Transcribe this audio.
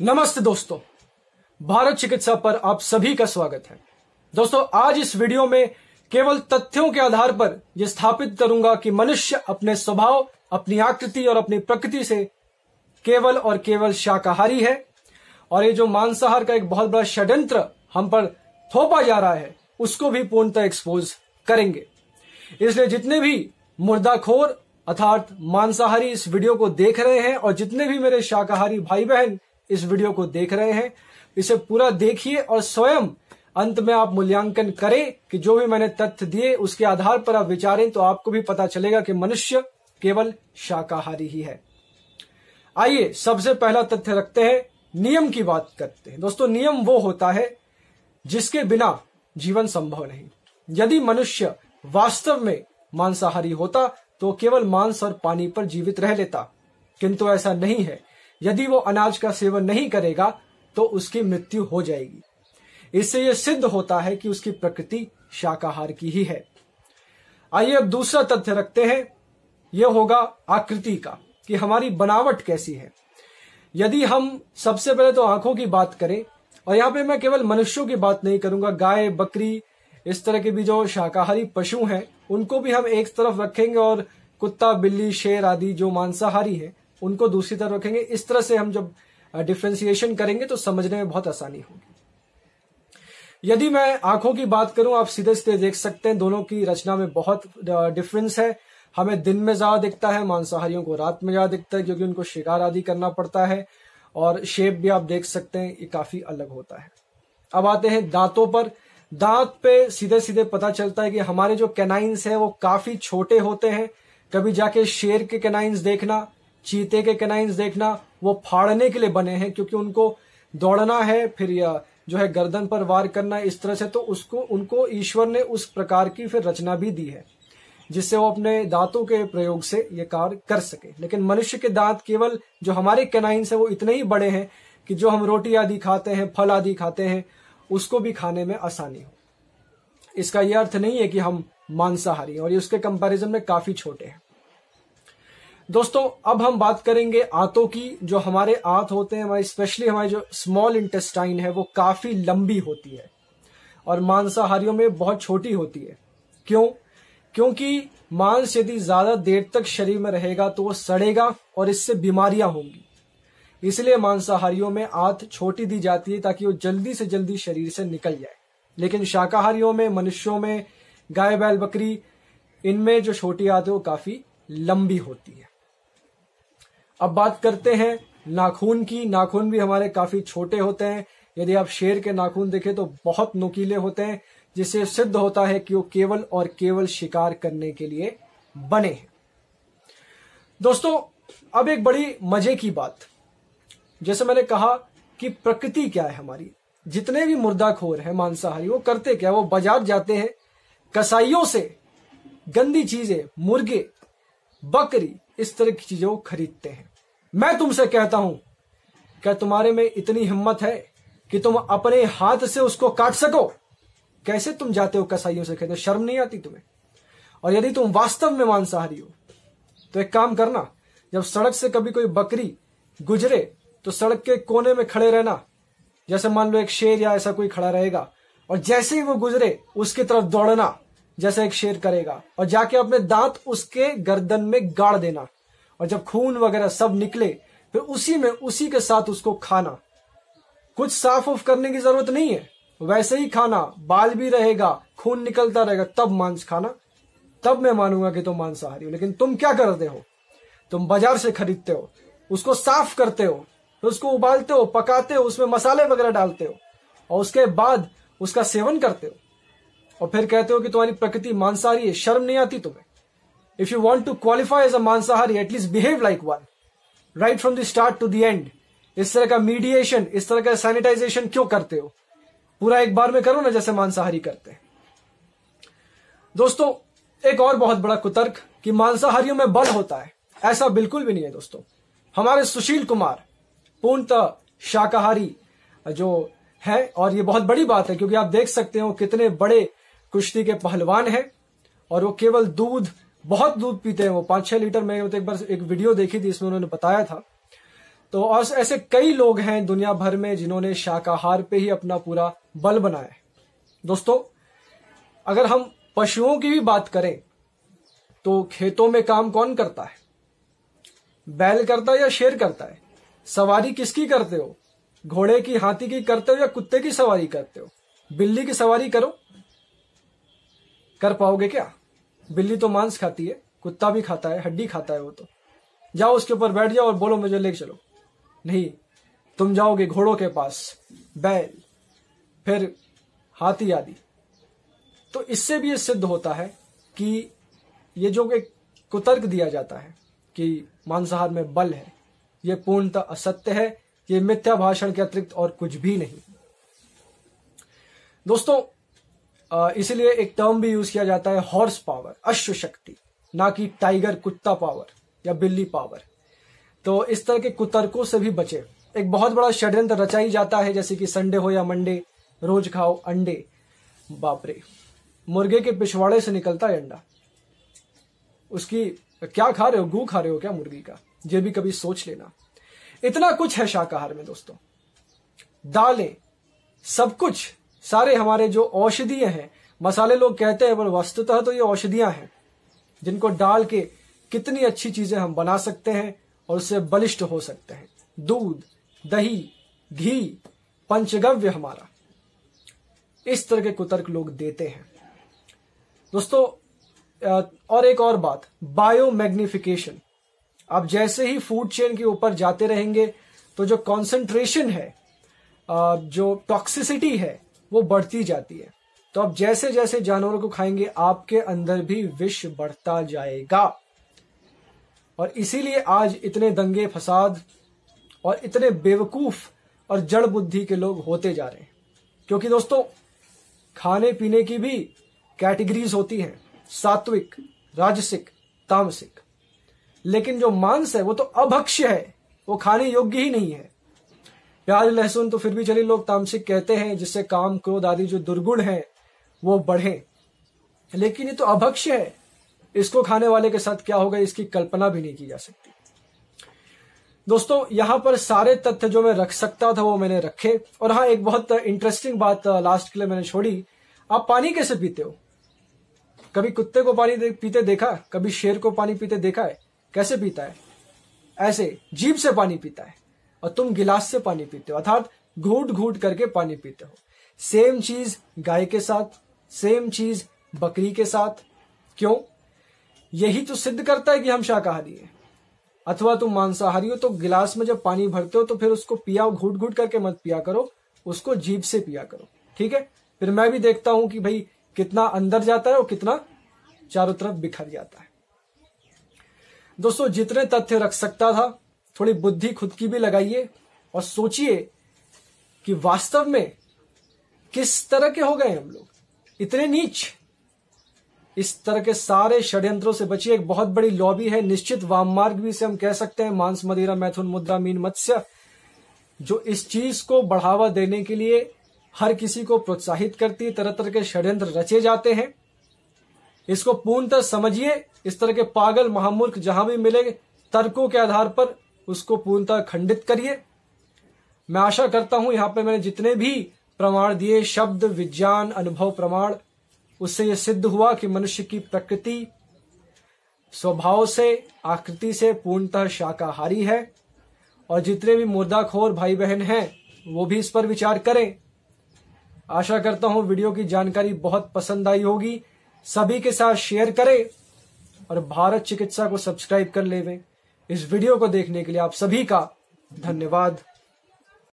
नमस्ते दोस्तों, भारत चिकित्सा पर आप सभी का स्वागत है। दोस्तों, आज इस वीडियो में केवल तथ्यों के आधार पर यह स्थापित करूंगा कि मनुष्य अपने स्वभाव, अपनी आकृति और अपनी प्रकृति से केवल और केवल शाकाहारी है और ये जो मांसाहार का एक बहुत बड़ा षड्यंत्र हम पर थोपा जा रहा है उसको भी पूर्णतः एक्सपोज करेंगे। इसलिए जितने भी मुर्दाखोर अर्थात मांसाहारी इस वीडियो को देख रहे हैं और जितने भी मेरे शाकाहारी भाई बहन इस वीडियो को देख रहे हैं, इसे पूरा देखिए और स्वयं अंत में आप मूल्यांकन करें कि जो भी मैंने तथ्य दिए उसके आधार पर आप विचारें तो आपको भी पता चलेगा कि मनुष्य केवल शाकाहारी ही है। आइए सबसे पहला तथ्य रखते हैं, नियम की बात करते हैं। दोस्तों, नियम वो होता है जिसके बिना जीवन संभव नहीं। यदि मनुष्य वास्तव में मांसाहारी होता तो केवल मांस और पानी पर जीवित रह लेता, किंतु ऐसा नहीं है। यदि वो अनाज का सेवन नहीं करेगा तो उसकी मृत्यु हो जाएगी। इससे यह सिद्ध होता है कि उसकी प्रकृति शाकाहार की ही है। आइए अब दूसरा तथ्य रखते हैं, यह होगा आकृति का, कि हमारी बनावट कैसी है। यदि हम सबसे पहले तो आंखों की बात करें, और यहां पे मैं केवल मनुष्यों की बात नहीं करूंगा, गाय, बकरी, इस तरह के भी जो शाकाहारी पशु हैं उनको भी हम एक तरफ रखेंगे और कुत्ता, बिल्ली, शेर आदि जो मांसाहारी हैं उनको दूसरी तरफ रखेंगे। इस तरह से हम जब डिफ्रेंसिएशन करेंगे तो समझने में बहुत आसानी होगी। यदि मैं आंखों की बात करूं, आप सीधे सीधे देख सकते हैं दोनों की रचना में बहुत डिफरेंस है। हमें दिन में ज्यादा दिखता है, मांसाहारियों को रात में ज्यादा दिखता है क्योंकि उनको शिकार आदि करना पड़ता है। और शेप भी आप देख सकते हैं, ये काफी अलग होता है। अब आते हैं दांतों पर। दांत पे सीधे सीधे पता चलता है कि हमारे जो कैनाइन्स है वो काफी छोटे होते हैं। कभी जाके शेर के कैनाइन्स देखना, चीते के कैनाइन्स देखना, वो फाड़ने के लिए बने हैं क्योंकि उनको दौड़ना है, फिर जो है गर्दन पर वार करना है, इस तरह से। तो उनको ईश्वर ने उस प्रकार की फिर रचना भी दी है जिससे वो अपने दांतों के प्रयोग से ये कार्य कर सके। लेकिन मनुष्य के दांत केवल जो हमारे कैनाइन्स है वो इतने ही बड़े हैं कि जो हम रोटी आदि खाते हैं, फल आदि खाते हैं, उसको भी खाने में आसानी हो। इसका यह अर्थ नहीं है कि हम मांसाहारी हैं, और ये उसके कंपैरिजन में काफी छोटे हैं। दोस्तों, अब हम बात करेंगे आंतों की। जो हमारे आंत होते हैं, हमारी स्पेशली हमारी जो स्मॉल इंटेस्टाइन है वो काफी लंबी होती है और मांसाहारियों में बहुत छोटी होती है। क्यों? क्योंकि मांस यदि ज्यादा देर तक शरीर में रहेगा तो वो सड़ेगा और इससे बीमारियां होंगी। इसलिए मांसाहारियों में आंत छोटी दी जाती है ताकि वो जल्दी से जल्दी शरीर से निकल जाए। लेकिन शाकाहारियों में, मनुष्यों में, गाय, बैल, बकरी, इनमें जो छोटी आंत है वो काफी लंबी होती है। अब बात करते हैं नाखून की। नाखून भी हमारे काफी छोटे होते हैं। यदि आप शेर के नाखून देखें तो बहुत नुकीले होते हैं, जिससे सिद्ध होता है कि वो केवल और केवल शिकार करने के लिए बने हैं। दोस्तों, अब एक बड़ी मजे की बात, जैसे मैंने कहा कि प्रकृति क्या है हमारी। जितने भी मुर्दाखोर हैं मांसाहारी, वो करते क्या? वो बाजार जाते हैं, कसाईयों से गंदी चीजें, मुर्गे, बकरी, इस तरह की चीजें वो खरीदते हैं। मैं तुमसे कहता हूं, क्या तुम्हारे में इतनी हिम्मत है कि तुम अपने हाथ से उसको काट सको? कैसे तुम जाते हो कसाईयों से खरीदने? शर्म नहीं आती तुम्हें? और यदि तुम वास्तव में मांसाहारी हो तो एक काम करना, जब सड़क से कभी कोई बकरी गुजरे तो सड़क के कोने में खड़े रहना। जैसे मान लो एक शेर या ऐसा कोई खड़ा रहेगा, और जैसे ही वो गुजरे उसकी तरफ दौड़ना जैसे एक शेर करेगा, और जाके अपने दांत उसके गर्दन में गाड़ देना, और जब खून वगैरह सब निकले फिर उसी के साथ उसको खाना। कुछ साफ ऑफ करने की जरूरत नहीं है, वैसे ही खाना, बाल भी रहेगा, खून निकलता रहेगा, तब मांस खाना। तब मैं मानूंगा कि तुम मांसाहारी हो। लेकिन तुम क्या करते हो? तुम बाजार से खरीदते हो, उसको साफ करते हो, फिर उसको उबालते हो, पकाते हो, उसमें मसाले वगैरह डालते हो, और उसके बाद उसका सेवन करते हो, और फिर कहते हो कि तुम्हारी प्रकृति मांसाहारी है। शर्म नहीं आती तुम्हें? If you want to qualify as a मांसाहारी, at least behave like one, right from the start to the end. इस तरह का मीडिएशन, इस तरह का सैनिटाइजेशन क्यों करते हो? पूरा एक बार में करो ना जैसे मांसाहारी करते हैं। दोस्तों, एक और बहुत बड़ा कुतर्क कि मांसाहारियों में बल होता है, ऐसा बिल्कुल भी नहीं है। दोस्तों, हमारे सुशील कुमार पूर्णतः शाकाहारी जो है, और ये बहुत बड़ी बात है क्योंकि आप देख सकते हो कितने बड़े कुश्ती के पहलवान हैं, और वो केवल बहुत दूध पीते हैं। वो 5-6 लीटर में, एक बार एक वीडियो देखी थी इसमें उन्होंने बताया था तो और ऐसे कई लोग हैं दुनिया भर में जिन्होंने शाकाहार पे ही अपना पूरा बल बनाया है। दोस्तों, अगर हम पशुओं की भी बात करें तो खेतों में काम कौन करता है? बैल करता है या शेर करता है? सवारी किसकी करते हो? घोड़े की, हाथी की करते हो या कुत्ते की सवारी करते हो? बिल्ली की सवारी करो, कर पाओगे क्या? बिल्ली तो मांस खाती है, कुत्ता भी खाता है, हड्डी खाता है वो तो। जाओ उसके ऊपर बैठ जाओ और बोलो मुझे ले चलो, नहीं, तुम जाओगे घोड़ों के पास, बैल, फिर हाथी आदि। तो इससे भी ये सिद्ध होता है कि ये जो एक कुतर्क दिया जाता है कि मांसाहार में बल है, ये पूर्णतः असत्य है, ये मिथ्या भाषण के अतिरिक्त और कुछ भी नहीं। दोस्तों, इसीलिए एक टर्म भी यूज किया जाता है हॉर्स पावर, अश्व शक्ति, ना कि टाइगर कुत्ता पावर या बिल्ली पावर। तो इस तरह के कुतर्कों से भी बचे। एक बहुत बड़ा षड्यंत्र रचा ही जाता है, जैसे कि संडे हो या मंडे, रोज खाओ अंडे। बाप रे, मुर्गे के पिछवाड़े से निकलता है अंडा। उसकी क्या खा रहे हो? गू खा रहे हो क्या मुर्गी का? ये भी कभी सोच लेना। इतना कुछ है शाकाहार में दोस्तों, दालें, सब कुछ, सारे हमारे जो औषधीय हैं, मसाले लोग कहते हैं पर वस्तुतः तो ये औषधियां हैं जिनको डाल के कितनी अच्छी चीजें हम बना सकते हैं और उससे बलिष्ठ हो सकते हैं। दूध, दही, घी, पंचगव्य हमारा, इस तरह के कुतर्क लोग देते हैं। दोस्तों, और एक और बात, बायो मैग्निफिकेशन। आप जैसे ही फूड चेन के ऊपर जाते रहेंगे तो जो कॉन्सेंट्रेशन है, जो टॉक्सिसिटी है, वो बढ़ती जाती है। तो आप जैसे जैसे जानवरों को खाएंगे आपके अंदर भी विष बढ़ता जाएगा। और इसीलिए आज इतने दंगे फसाद और इतने बेवकूफ और जड़ बुद्धि के लोग होते जा रहे हैं। क्योंकि दोस्तों, खाने पीने की भी कैटेगरीज होती हैं, सात्विक, राजसिक, तामसिक। लेकिन जो मांस है वो तो अभक्ष्य है, वो खाने योग्य ही नहीं है। प्याज लहसुन तो फिर भी चलिए लोग तामसिक कहते हैं, जिससे काम क्रोध आदि जो दुर्गुण हैं वो बढ़े, लेकिन ये तो अभक्ष्य है। इसको खाने वाले के साथ क्या होगा इसकी कल्पना भी नहीं की जा सकती। दोस्तों, यहां पर सारे तथ्य जो मैं रख सकता था वो मैंने रखे। और हाँ, एक बहुत इंटरेस्टिंग बात लास्ट के लिए मैंने छोड़ी। आप पानी कैसे पीते हो? कभी कुत्ते को पानी पीते देखा? कभी शेर को पानी पीते देखा है? कैसे पीता है? ऐसे जीभ से पानी पीता है, और तुम गिलास से पानी पीते हो, अर्थात घूट घूट करके पानी पीते हो। सेम चीज गाय के साथ, सेम चीज बकरी के साथ। क्यों? यही तो सिद्ध करता है कि हम शाकाहारी हैं। अथवा तुम मांसाहारी हो तो गिलास में जब पानी भरते हो तो फिर उसको पिया, घूट घूट करके मत पिया करो, उसको जीभ से पिया करो, ठीक है? फिर मैं भी देखता हूं कि भाई कितना अंदर जाता है और कितना चारों तरफ बिखर जाता है। दोस्तों, जितने तथ्य रख सकता था, थोड़ी बुद्धि खुद की भी लगाइए और सोचिए कि वास्तव में किस तरह के हो गए हम लोग, इतने नीच। इस तरह के सारे षड्यंत्रों से बचिए। एक बहुत बड़ी लॉबी है, निश्चित वाम मार्ग भी इसे हम कह सकते हैं, मांस, मदिरा, मैथुन, मुद्रा, मीन, मत्स्य, जो इस चीज को बढ़ावा देने के लिए हर किसी को प्रोत्साहित करती है। तरह तरह के षड्यंत्र रचे जाते हैं। इसको पूर्णतः समझिए। इस तरह के पागल महामूर्ख जहां भी मिले, तर्कों के आधार पर उसको पूर्णतः खंडित करिए। मैं आशा करता हूं यहां पे मैंने जितने भी प्रमाण दिए, शब्द, विज्ञान, अनुभव, प्रमाण, उससे यह सिद्ध हुआ कि मनुष्य की प्रकृति स्वभाव से, आकृति से पूर्णतः शाकाहारी है। और जितने भी मुर्दाखोर भाई बहन हैं वो भी इस पर विचार करें। आशा करता हूं वीडियो की जानकारी बहुत पसंद आई होगी। सभी के साथ शेयर करें और भारत चिकित्सा को सब्सक्राइब कर लेवें। इस वीडियो को देखने के लिए आप सभी का धन्यवाद।